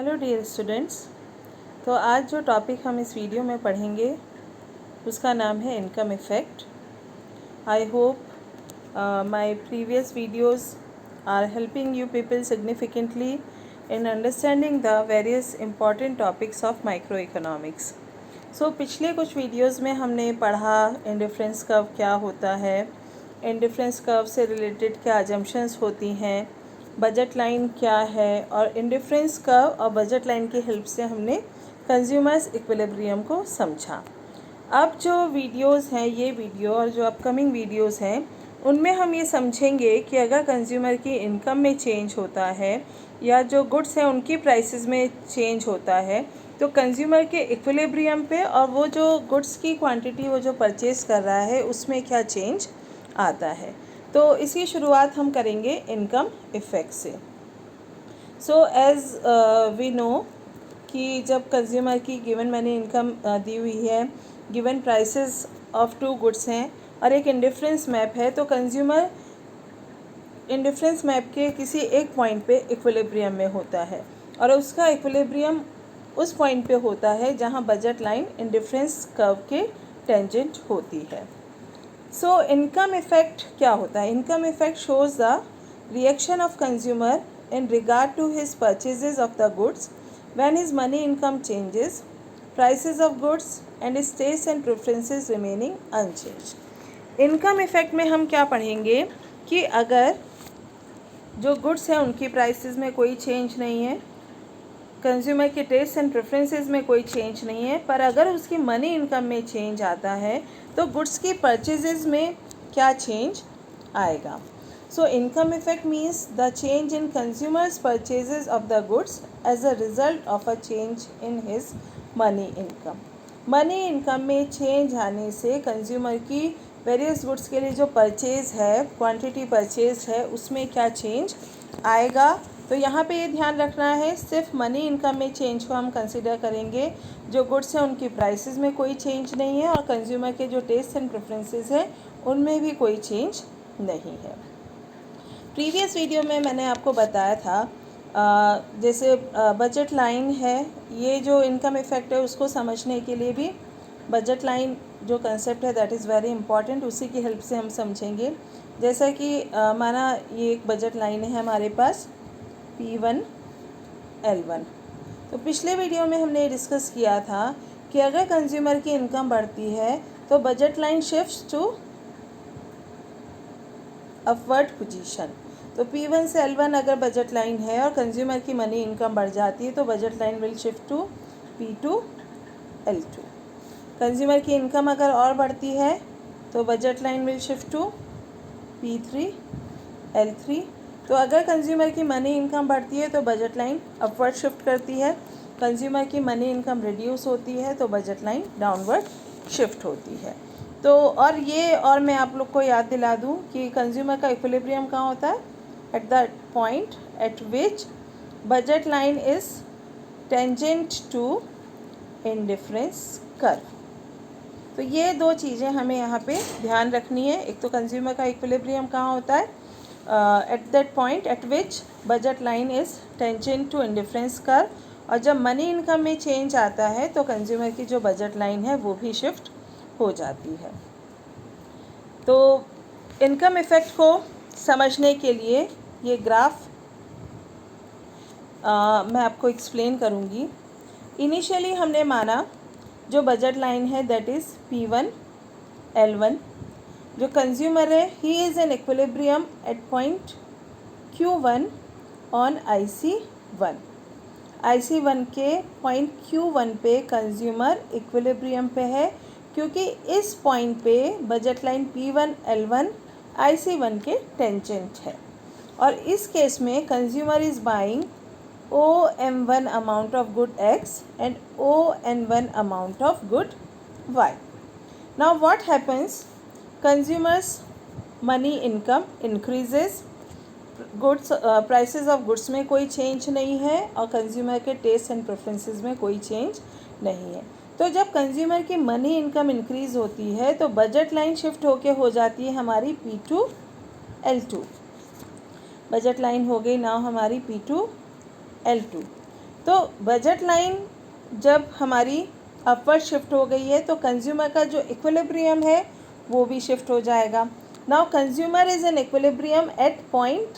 Hello dear students. तो आज जो टॉपिक हम इस वीडियो में पढ़ेंगे उसका नाम है income effect. I hope my previous videos are helping you people significantly in understanding the various important topics of micro economics. So पिछले कुछ वीडियोस में हमने पढ़ा इंडिफरेंस कर्व क्या होता है, इंडिफरेंस कर्व से रिलेटेड क्या अजम्पशंस होती हैं, बजट लाइन क्या है, और इंडिफरेंस कर्व और बजट लाइन की हेल्प से हमने कंज्यूमर्स इक्विलिब्रियम को समझा। अब जो वीडियोस हैं, ये वीडियो और जो अपकमिंग वीडियोस हैं, उनमें हम ये समझेंगे कि अगर कंज्यूमर की इनकम में चेंज होता है या जो गुड्स हैं उनकी प्राइसेस में चेंज होता है तो कंज्यूमर के इक्विलिब्रियम पे और वो जो गुड्स की क्वांटिटी वो जो परचेज़ कर रहा है उसमें क्या चेंज आता है। तो इसकी शुरुआत हम करेंगे इनकम इफ़ेक्ट से। सो एज़ वी नो कि जब कंज्यूमर की गिवन मैंने इनकम दी हुई है, given prices of two goods हैं और एक इंडिफरेंस मैप है, तो कंज्यूमर इंडिफरेंस मैप के किसी एक पॉइंट पे इक्विलिब्रियम में होता है और उसका इक्विलिब्रियम उस पॉइंट पे होता है जहाँ बजट लाइन इंडिफरेंस कर्व के टेंजेंट होती है। सो इनकम इफ़ेक्ट क्या होता है? Income effect shows the reaction of consumer in regard to his purchases of the goods when his money income changes, prices of goods and his tastes and preferences remaining unchanged. Income effect में हम क्या पढ़ेंगे कि अगर जो goods हैं उनकी prices में कोई चेंज नहीं है, कंज्यूमर के टेस्ट एंड प्रेफरेंसेस में कोई चेंज नहीं है, पर अगर उसकी मनी इनकम में चेंज आता है तो गुड्स की परचेजेस में क्या चेंज आएगा। So income effect means the change in consumers' purchases of the goods as a result of a change in his money income. Money income में चेंज आने से कंज्यूमर की वेरियस गुड्स के लिए जो परचेज है, क्वांटिटी परचेज है, उसमें क्या चेंज आएगा। तो यहाँ पे ये ध्यान रखना है, सिर्फ मनी इनकम में चेंज को हम कंसिडर करेंगे। जो गुड्स हैं उनकी प्राइसेस में कोई चेंज नहीं है और कंज्यूमर के जो टेस्ट एंड प्रेफरेंसेस हैं उनमें भी कोई चेंज नहीं है। प्रीवियस वीडियो में मैंने आपको बताया था जैसे बजट लाइन है, ये जो इनकम इफ़ेक्ट है उसको समझने के लिए भी बजट लाइन जो कंसेप्ट है दैट इज़ वेरी इंपॉर्टेंट, उसी की हेल्प से हम समझेंगे। जैसा कि माना ये एक बजट लाइन है हमारे पास P1 L1। तो पिछले वीडियो में हमने डिस्कस किया था कि अगर कंज्यूमर की इनकम बढ़ती है तो budget line shift to upward position. तो P1 से L1 अगर बजट लाइन है और कंज्यूमर की मनी इनकम बढ़ जाती है तो budget line will shift to P2 L2। Consumer की इनकम अगर और बढ़ती है तो budget line will shift to P3 L3। तो अगर कंज्यूमर की मनी इनकम बढ़ती है तो बजट लाइन अपवर्ड शिफ्ट करती है, कंज्यूमर की मनी इनकम रिड्यूस होती है तो बजट लाइन डाउनवर्ड शिफ्ट होती है। तो और मैं आप लोग को याद दिला दूं कि कंज्यूमर का इक्विलिब्रियम कहाँ होता है? At the point at which budget line is tangent to indifference curve. तो ये दो चीज़ें हमें यहाँ पे ध्यान रखनी है। एक तो कंज्यूमर का इक्विलिब्रियम कहाँ होता है? At that point at which budget line is tangent to indifference curve, और जब मनी इनकम में चेंज आता है तो कंज्यूमर की जो बजट लाइन है वो भी शिफ्ट हो जाती है। तो इनकम इफ़ेक्ट को समझने के लिए ये ग्राफ मैं आपको एक्सप्लेन करूँगी। इनिशियली हमने माना जो बजट लाइन है दैट इज़ P1 L1। जो कंज्यूमर है he is an equilibrium at point Q1 on IC1। IC1 के पॉइंट Q1 पे कंज्यूमर इक्विलिब्रियम पे है, क्योंकि इस पॉइंट पे budget line P1 L1 IC1 के टेंजेंट है और इस केस में consumer is buying OM1 amount of good X and ON1 amount of good Y। Now what happens? Consumers money income increases, goods prices of goods में कोई change नहीं है और कंज्यूमर के टेस्ट एंड प्रेफरेंसेस में कोई change नहीं है। तो जब कंज्यूमर की मनी इनकम इंक्रीज़ होती है तो बजट लाइन शिफ्ट होके हो जाती है हमारी P2 L2। बजट लाइन हो गई नाउ हमारी P2 L2। तो बजट लाइन जब हमारी अपवर्ड शिफ्ट हो गई है तो कंज्यूमर का जो इक्विलिब्रियम है वो भी शिफ्ट हो जाएगा. Now consumer is in equilibrium at point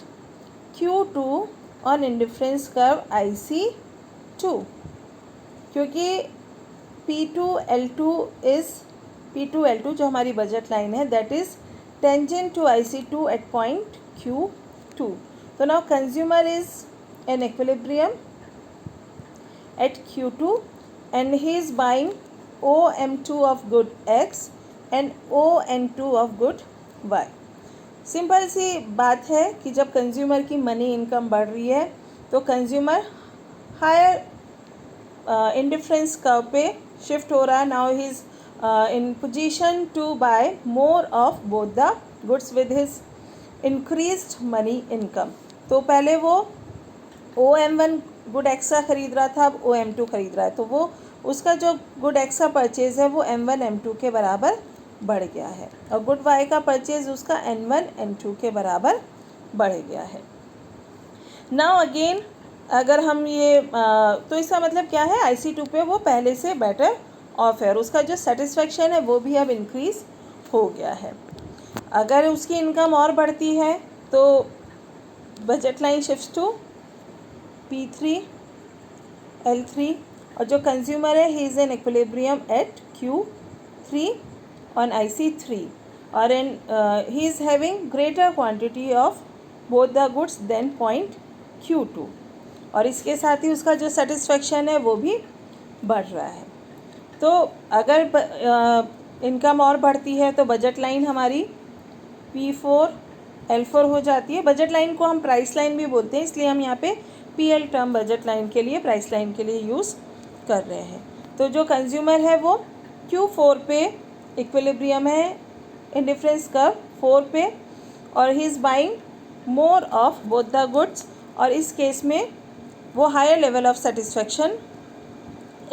Q2 on indifference curve IC2, क्योंकि P2L2 जो हमारी बजट लाइन है that is tangent to IC2 at point Q2. तो now consumer is in equilibrium at Q2 and he is buying OM2 of good X and ON2 of good Y. Simple सी बात है कि जब consumer की money income बढ़ रही है तो कंज्यूमर हायर इंडिफरेंस कर्व पे शिफ्ट हो रहा है. Now he is in position to buy more of both the goods with his increased money income. तो पहले वो OM1 गुड एक्सा ख़रीद रहा था, अब OM2 ख़रीद रहा है, तो वो उसका जो गुड एक्सा परचेज़ है वो M1 M2 के बराबर बढ़ गया है और गुड वाई का परचेज़ उसका N1 N2 के बराबर बढ़ गया है. नाउ अगेन अगर हम ये तो इसका मतलब क्या है, IC2 पे वो पहले से बेटर ऑफ है और उसका जो सेटिस्फेक्शन है वो भी अब इंक्रीज़ हो गया है. अगर उसकी इनकम और बढ़ती है तो budget line shift to P3 L3 और जो कंज्यूमर है he is in equilibrium at Q3 on IC3 और इन he is having greater quantity of both the goods than point Q2 और इसके साथ ही उसका जो सेटिस्फेक्शन है वो भी बढ़ रहा है. तो अगर इनकम और बढ़ती है तो बजट लाइन हमारी P4 L4 हो जाती है. बजट लाइन को हम प्राइस लाइन भी बोलते हैं, इसलिए हम यहाँ पे PL टर्म बजट लाइन के लिए प्राइस लाइन के लिए यूज़ कर रहे हैं. तो जो कंज्यूमर है वो Q4 पे इक्विलिब्रियम है इंडिफरेंस कर्व 4 पे और he is buying more of both the goods और इस केस में वो higher level of satisfaction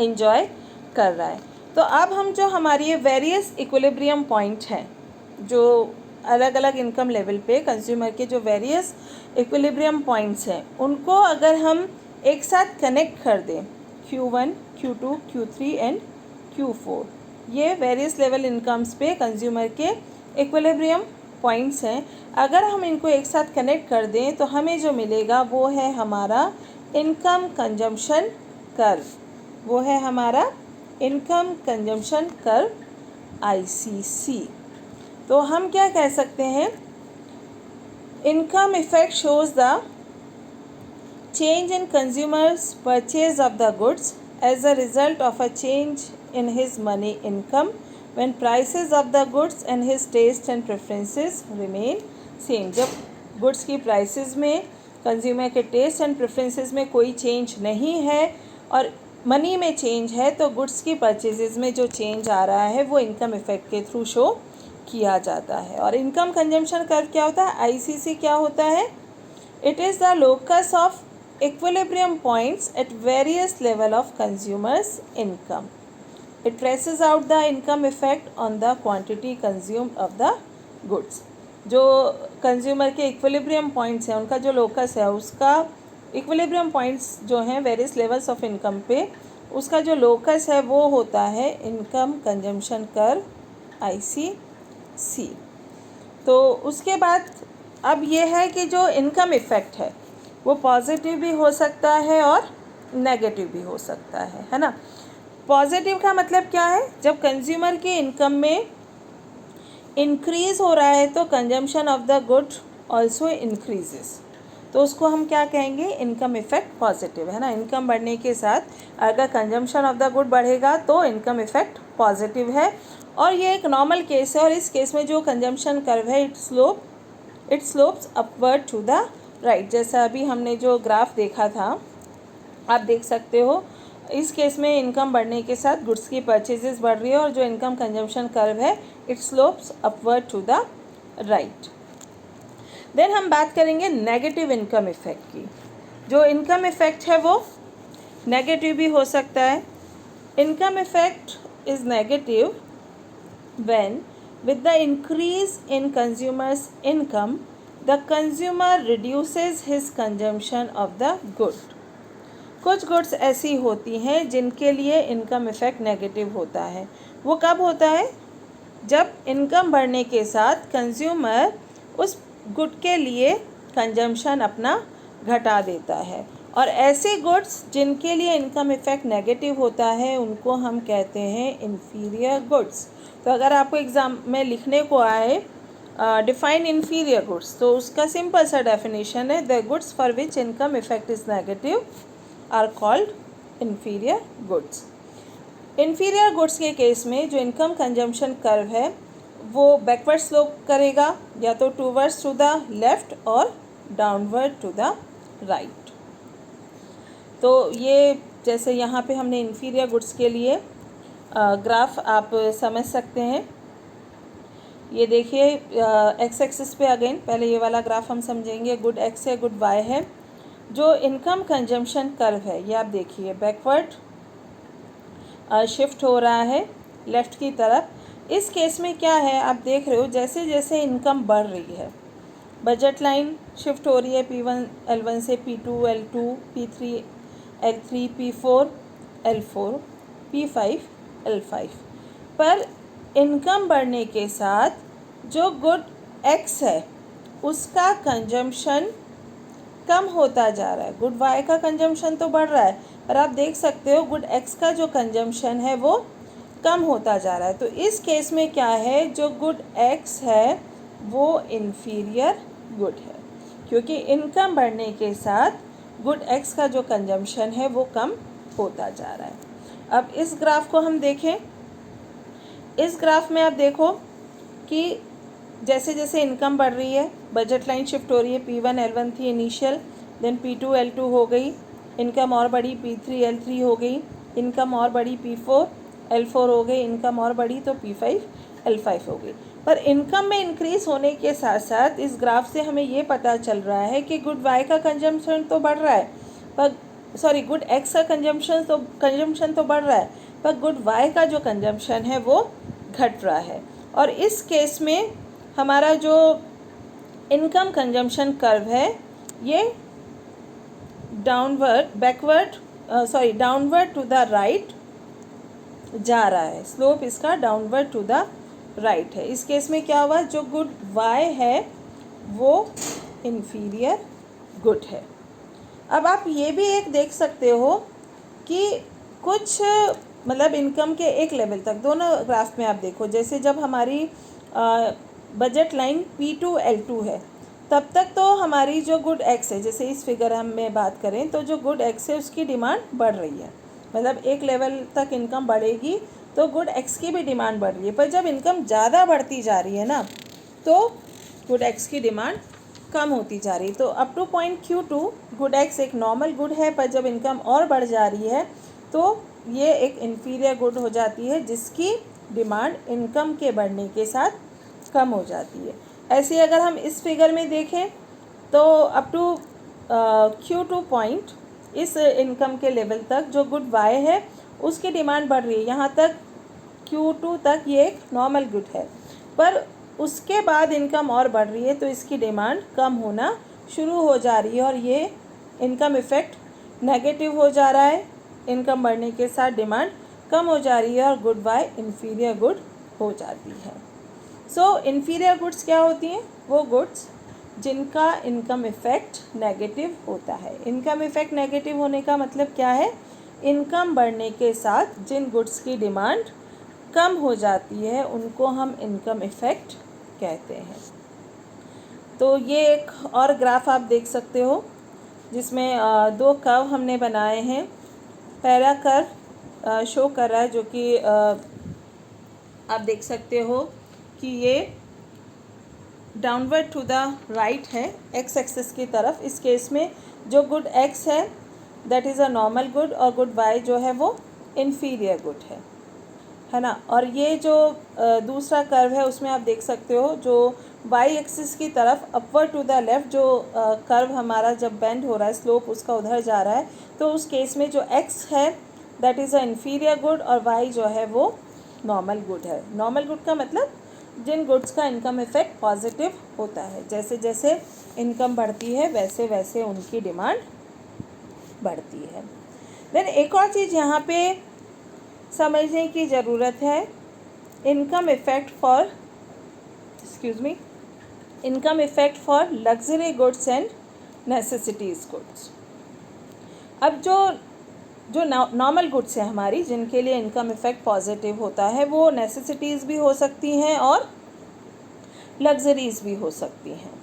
enjoy कर रहा है. तो अब हम जो हमारी ये वेरियस इक्विलिब्रियम पॉइंट हैं, जो अलग अलग इनकम लेवल पे कंज्यूमर के जो वेरियस इक्विलिब्रियम पॉइंट्स हैं, उनको अगर हम एक साथ कनेक्ट कर दें Q1 Q2 Q3 and Q4, ये वेरियस लेवल इनकम्स पे कंज्यूमर के इक्विलिब्रियम पॉइंट्स हैं. अगर हम इनको एक साथ कनेक्ट कर दें तो हमें जो मिलेगा वो है हमारा इनकम कंजम्पशन कर्व, वो है हमारा इनकम कंजम्पशन कर्व ICC. तो हम क्या कह सकते हैं, income effect shows the change in consumers purchase of the goods as a result of a change in his money income when prices of the goods and his taste and preferences remain same. जब goods की prices में consumer के taste and preferences में कोई change नहीं है और money में चेंज है तो गुड्स की परचेजेस में जो चेंज आ रहा है वो इनकम इफेक्ट के थ्रू शो किया जाता है. और इनकम कंजम्पशन कर्व क्या होता है, ICC क्या होता है, it is the locus of equilibrium points at various level of consumers income. It traces out the income effect on the quantity consumed of the goods. जो कंज्यूमर के equilibrium points हैं उनका जो लोकस है, उसका इक्विलिब्रियम पॉइंट्स जो हैं various levels of income पे, उसका जो लोकस है वो होता है इनकम कंजम्पशन कर्व ICC. तो उसके बाद अब ये है कि जो इनकम इफ़ेक्ट है वो पॉजिटिव भी हो सकता है और नेगेटिव भी हो सकता है ना. पॉजिटिव का मतलब क्या है, जब कंज्यूमर की इनकम में इंक्रीज़ हो रहा है तो consumption of the good also increases, तो उसको हम क्या कहेंगे, इनकम इफ़ेक्ट पॉजिटिव है ना. इनकम बढ़ने के साथ अगर कंजम्पशन ऑफ द गुड बढ़ेगा तो इनकम इफ़ेक्ट पॉजिटिव है और ये एक नॉर्मल केस है. और इस केस में जो कंजम्पशन कर्व है it slopes upward to the right. जैसा अभी हमने जो ग्राफ देखा था आप देख सकते हो, इस केस में इनकम बढ़ने के साथ गुड्स की परचेजेस बढ़ रही है और जो इनकम कंजम्पशन कर्व है it slopes upward to the right. Then हम बात करेंगे नेगेटिव इनकम इफ़ेक्ट की. जो इनकम इफ़ेक्ट है वो नेगेटिव भी हो सकता है. Income effect is negative when with the increase in consumer's income the consumer reduces his consumption of the good. कुछ गुड्स ऐसी होती हैं जिनके लिए इनकम इफ़ेक्ट नेगेटिव होता है। वो कब होता है? जब इनकम बढ़ने के साथ कंज्यूमर उस गुड के लिए कंजम्पशन अपना घटा देता है। और ऐसे गुड्स जिनके लिए इनकम इफ़ेक्ट नेगेटिव होता है उनको हम कहते हैं इन्फीरियर गुड्स। तो अगर आपको एग्ज़ाम में लिखने को आए डिफाइन इन्फीरियर गुड्स, तो उसका सिंपल सा डेफिनेशन है, the goods for which income effect is negative are called inferior goods. Inferior goods के केस में जो इनकम कंजम्पशन कर्व है वो बैकवर्ड स्लोप करेगा, या तो टूवर्ड्स टू द लेफ़्ट और डाउनवर्ड टू द राइट। तो ये जैसे यहाँ पे हमने इन्फीरियर गुड्स के लिए ग्राफ आप समझ सकते हैं। ये देखिए एक्स एक्सिस पे अगेन पहले ये वाला ग्राफ हम समझेंगे। गुड एक्स है, गुड वाई है। जो इनकम कंजम्पशन कर्व है ये आप देखिए बैकवर्ड शिफ्ट हो रहा है लेफ़्ट की तरफ। इस केस में क्या है, आप देख रहे हो जैसे जैसे इनकम बढ़ रही है बजट लाइन शिफ्ट हो रही है P1 L1 से P2 L2 P3 L3 P4 L4 P5 L5 पर इनकम बढ़ने के साथ जो गुड एक्स है उसका कंजम्पशन कम होता जा रहा है। गुड वाई का कंजम्पशन तो बढ़ रहा है पर आप देख सकते हो गुड एक्स का जो कंजम्पशन है वो कम होता जा रहा है। तो इस केस में क्या है, जो गुड एक्स है वो इन्फीरियर गुड है, क्योंकि इनकम बढ़ने के साथ गुड एक्स का जो कंजम्पशन है वो कम होता जा रहा है। अब इस ग्राफ को हम देखें। इस ग्राफ में आप देखो कि जैसे जैसे इनकम बढ़ रही है बजट लाइन शिफ्ट हो रही है। P1 L1 थी इनिशियल, देन P2 L2 हो गई, इनकम और बढ़ी, P3 L3 हो गई, इनकम और बढ़ी, P4 L4 हो गई, इनकम और बढ़ी तो P5 L5 हो गई। पर इनकम में इंक्रीज़ होने के साथ साथ इस ग्राफ से हमें ये पता चल रहा है कि गुड वाई का कंजम्पशन तो बढ़ रहा है पर गुड एक्स का कंजम्पशन तो बढ़ रहा है पर गुड वाई का जो कंजम्पशन है वो घट रहा है। और इस केस में हमारा जो इनकम कंजम्पशन कर्व है ये डाउनवर्ड टू द राइट जा रहा है। स्लोप इसका डाउनवर्ड टू द राइट है। इस केस में क्या हुआ, जो गुड वाई है वो इन्फीरियर गुड है। अब आप ये भी एक देख सकते हो कि कुछ मतलब इनकम के एक लेवल तक, दोनों ग्राफ में आप देखो, जैसे जब हमारी बजट लाइन P2 L2 है तब तक तो हमारी जो गुड एक्स है, जैसे इस फिगर हम में बात करें तो जो गुड एक्स है उसकी डिमांड बढ़ रही है, मतलब एक लेवल तक इनकम बढ़ेगी तो गुड एक्स की भी डिमांड बढ़ रही है। पर जब इनकम ज़्यादा बढ़ती जा रही है ना तो गुड एक्स की डिमांड कम होती जा रही है। तो up two point Q2 good x एक नॉर्मल गुड है, पर जब इनकम और बढ़ जा रही है तो ये एक इन्फीरियर गुड हो जाती है जिसकी डिमांड इनकम के बढ़ने के साथ कम हो जाती है। ऐसे अगर हम इस फिगर में देखें तो अप टू Q2 पॉइंट इस इनकम के लेवल तक जो गुड वाई है उसकी डिमांड बढ़ रही है। यहाँ तक Q2 तक ये एक नॉर्मल गुड है, पर उसके बाद इनकम और बढ़ रही है तो इसकी डिमांड कम होना शुरू हो जा रही है और ये इनकम इफ़ेक्ट नेगेटिव हो जा रहा है। इनकम बढ़ने के साथ डिमांड कम हो जा रही है और गुड वाई इन्फीरियर गुड हो जाती है। सो इन्फीरियर गुड्स क्या होती हैं, वो गुड्स जिनका इनकम इफ़ेक्ट नेगेटिव होता है। इनकम इफ़ेक्ट नेगेटिव होने का मतलब क्या है, इनकम बढ़ने के साथ जिन गुड्स की डिमांड कम हो जाती है उनको हम इनकम इफ़ेक्ट कहते हैं। तो ये एक और ग्राफ आप देख सकते हो जिसमें दो कर्व हमने बनाए हैं। पहला कर्व शो कर रहा है जो कि आप देख सकते हो कि ये डाउनवर्ड टू द राइट है एक्स एक्सिस की तरफ। इस केस में जो गुड एक्स है that is a normal good और गुड वाई जो है वो इन्फीरियर गुड है ना। और ये जो दूसरा कर्व है उसमें आप देख सकते हो जो वाई एक्सिस की तरफ अपवर्ड टू द लेफ़्ट जो कर्व हमारा जब बेंड हो रहा है स्लोप उसका उधर जा रहा है, तो उस केस में जो एक्स है that is a inferior good और वाई जो है वो नॉर्मल गुड है। नॉर्मल गुड का मतलब जिन गुड्स का इनकम इफ़ेक्ट पॉजिटिव होता है, जैसे जैसे इनकम बढ़ती है वैसे वैसे उनकी डिमांड बढ़ती है। देन एक और चीज़ यहाँ पे समझने की ज़रूरत है, income effect for luxury goods and necessities goods. अब जो नॉर्मल गुड्स है हमारी, जिनके लिए इनकम इफ़ेक्ट पॉजिटिव होता है, वो नेसेसिटीज़ भी हो सकती हैं और लग्जरीज़ भी हो सकती हैं।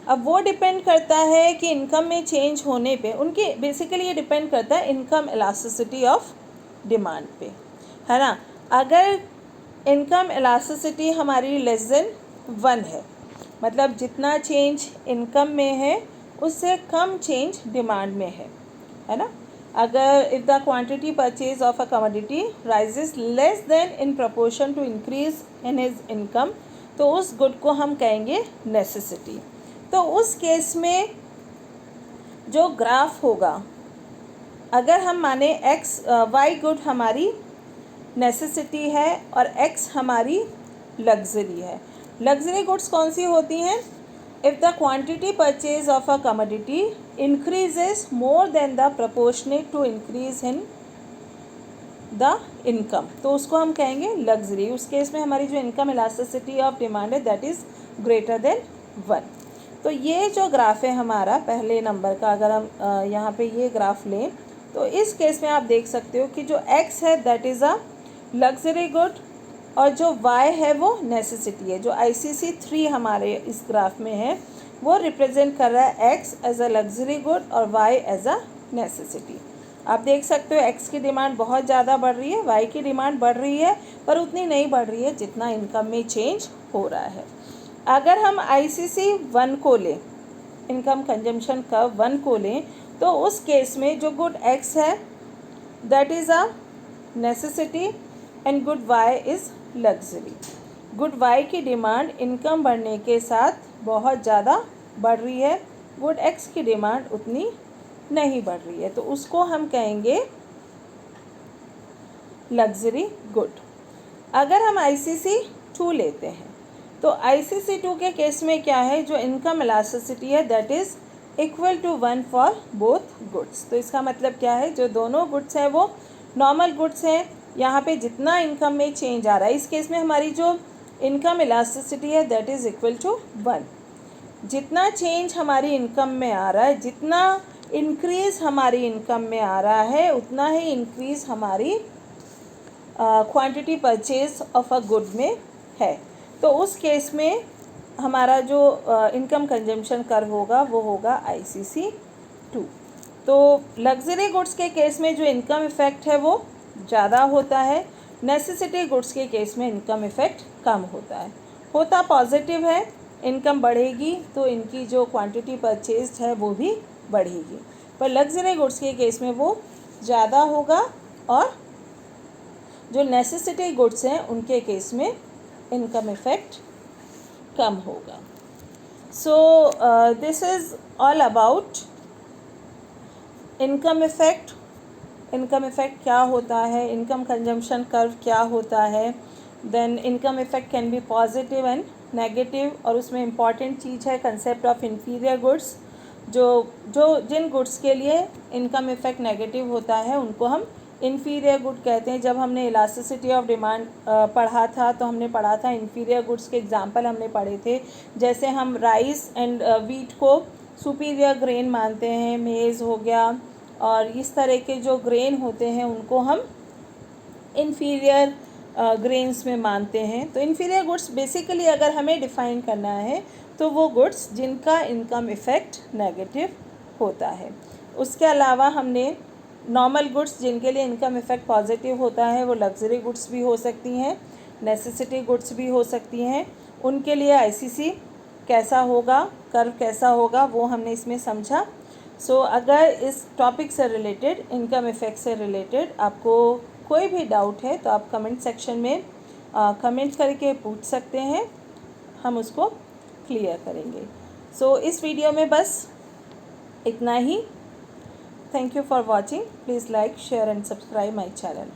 अब वो डिपेंड करता है कि इनकम में चेंज होने पे उनके, बेसिकली ये डिपेंड करता है इनकम इलास्टिसिटी ऑफ डिमांड पे, है ना। अगर इनकम इलास्टिसिटी हमारी लेस देन 1 है, मतलब जितना चेंज इनकम में है उससे कम चेंज डिमांड में है ना। अगर if the quantity purchase of a commodity rises less than in proportion to increase in his income, तो उस गुड को हम कहेंगे नेसेसिटी। तो उस केस में जो ग्राफ होगा, अगर हम माने वाई गुड हमारी नेसेसिटी है और एक्स हमारी लग्जरी है। लग्जरी गुड्स कौन सी होती हैं? If the quantity purchase of a commodity increases more than the proportionate to increase in the income, तो उसको हम कहेंगे लग्जरी। उस केस में हमारी जो इनकम इलास्टिसिटी ऑफ डिमांड है दैट इज़ ग्रेटर देन 1। तो ये जो ग्राफ है हमारा पहले नंबर का, अगर हम यहाँ पे ये ग्राफ लें तो इस केस में आप देख सकते हो कि जो x है that is a luxury good और जो y है वो नेसेसिटी है। जो ICC 3 हमारे इस ग्राफ में है वो रिप्रेजेंट कर रहा है x as a luxury good और y एज अ नेसेसिटी। आप देख सकते हो x की डिमांड बहुत ज़्यादा बढ़ रही है, y की डिमांड बढ़ रही है पर उतनी नहीं बढ़ रही है जितना इनकम में चेंज हो रहा है। अगर हम ICC 1 को लें, इनकम कंजम्पशन कर्व 1 को लें, तो उस केस में जो गुड x है that is a necessity and good y is luxury. Good y की डिमांड इनकम बढ़ने के साथ बहुत ज़्यादा बढ़ रही है, गुड x की डिमांड उतनी नहीं बढ़ रही है, तो उसको हम कहेंगे लग्जरी गुड। अगर हम ICC 2 लेते हैं तो ICC 2 के केस में क्या है, जो इनकम इलास्टिसिटी है that is equal to 1 for both goods. तो इसका मतलब क्या है, जो दोनों गुड्स हैं वो नॉर्मल गुड्स हैं, यहाँ पे जितना इनकम में चेंज आ रहा है, इस केस में हमारी जो इनकम इलास्टिसिटी है दैट इज़ इक्वल टू 1। जितना चेंज हमारी इनकम में आ रहा है, जितना इंक्रीज़ हमारी इनकम में आ रहा है, उतना ही इंक्रीज़ हमारी quantity purchase of a good में है। तो उस केस में हमारा जो इनकम कंजम्पशन कर्व होगा वो होगा ICC 2। तो लग्जरी गुड्स के केस में जो इनकम इफ़ेक्ट है वो ज़्यादा होता है, नेसेसिटी गुड्स के केस में इनकम इफ़ेक्ट कम होता है। होता पॉजिटिव है, इनकम बढ़ेगी तो इनकी जो क्वांटिटी परचेज है वो भी बढ़ेगी, पर लग्जरी गुड्स के केस में वो ज़्यादा होगा और जो नेसेसिटी गुड्स हैं उनके केस में इनकम इफ़ेक्ट कम होगा। So this is all about income effect. Income effect क्या होता है, इनकम कंजम्पशन कर्व क्या होता है, then income effect can be positive and negative, और उसमें इम्पॉर्टेंट चीज़ है कंसेप्ट ऑफ इन्फीरियर गुड्स। जिन गुड्स के लिए इनकम इफ़ेक्ट नेगेटिव होता है उनको हम इन्फीरियर गुड कहते हैं। जब हमने इलास्टिसिटी ऑफ डिमांड पढ़ा था तो हमने पढ़ा था इन्फीरियर गुड्स के एग्जांपल हमने पढ़े थे, जैसे हम राइस एंड वीट को सुपीरियर ग्रेन मानते हैं, मेज़ हो गया, और इस तरह के जो ग्रेन होते हैं उनको हम इन्फीरियर ग्रेन्स में मानते हैं। तो इन्फीरियर गुड्स बेसिकली अगर हमें डिफ़ाइन करना है तो वो गुड्स जिनका इनकम इफ़ेक्ट नेगेटिव होता है। उसके अलावा हमने नॉर्मल गुड्स जिनके लिए इनकम इफ़ेक्ट पॉजिटिव होता है वो लग्जरी गुड्स भी हो सकती हैं, नेसेसिटी गुड्स भी हो सकती हैं। उनके लिए ICC कैसा होगा, कर्व कैसा होगा, वो हमने इसमें समझा। सो अगर इस टॉपिक से रिलेटेड, इनकम इफ़ेक्ट से रिलेटेड आपको कोई भी डाउट है तो आप कमेंट सेक्शन में कमेंट करके पूछ सकते हैं, हम उसको क्लियर करेंगे। सो इस वीडियो में बस इतना ही। Thank you for watching. Please like, share and subscribe my channel.